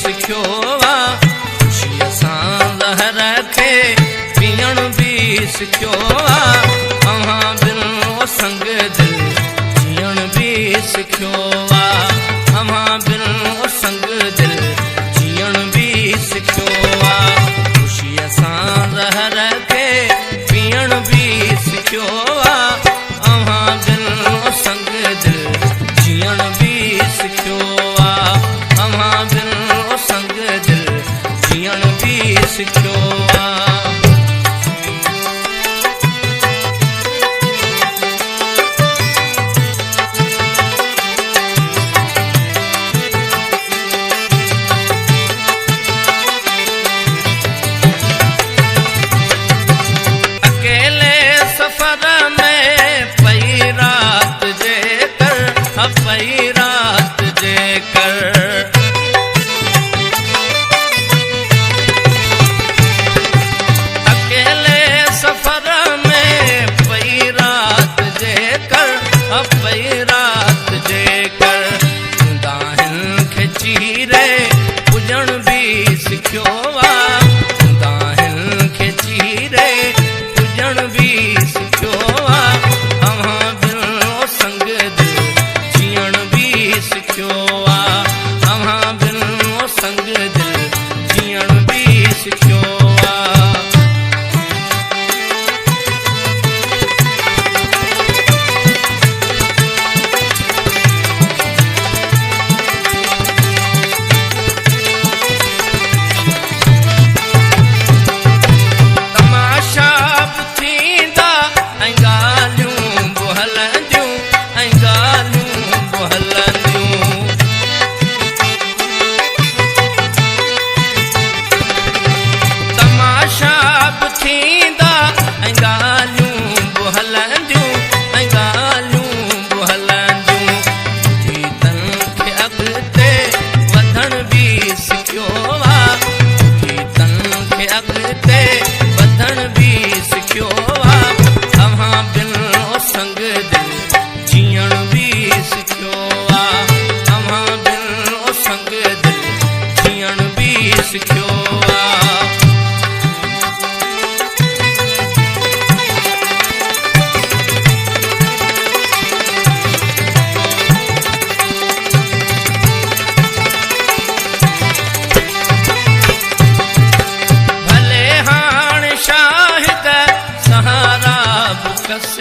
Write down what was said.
सिखियो आ ख़ुशीअ सां ज़हर खे पीअण बि सिखियो आ अव्हां बिन ओ संग दिल जीअण बि सिखियो आ अव्हां बिन ओ संग दिल जीअण बि सिखियो आ ख़ुशीअ सां ज़हर खे पीअण बि सिखियो आ अव्हां बिन ओ संग दिल जीअण बि सिखियो आ अव्हां बिन ओ संग दिल जीअण बि सिखियो आ पई रात जे कर अकेले सफर में पई रात जे कर पई रात जे कर दाहिन खे चीरे पुॼण बि सिखियो आ दाहिन खे चीरे पुॼण बि सिखियो आ अव्हां बिन ओ संग दिल जीअण बि सिखियो आ अव्हां बिन ओ संग दिल जीअण बि सिखियो आ तमाशा बि थींदा ऐं ॻाल्हियूं बि हलंदियूं ऐं ॻाल्हियूं बि हलंदियूं तमाशा बि थींदा ऐं ॻाल्हियूं बि हलंदियूं ऐं ॻाल्हियूं बि हलंदियूं गीतनि खे अॻिते वधण बि सिखियो आ गीतनि खे अॻिते वधण बि सिखियो आ अव्हां बिन ओ संग दिल जीअण बि सिखियो आ अव्हां बिन ओ संग दिल जीअण बि सिखियो आ भले हाणे शाहिद सहारा बि कस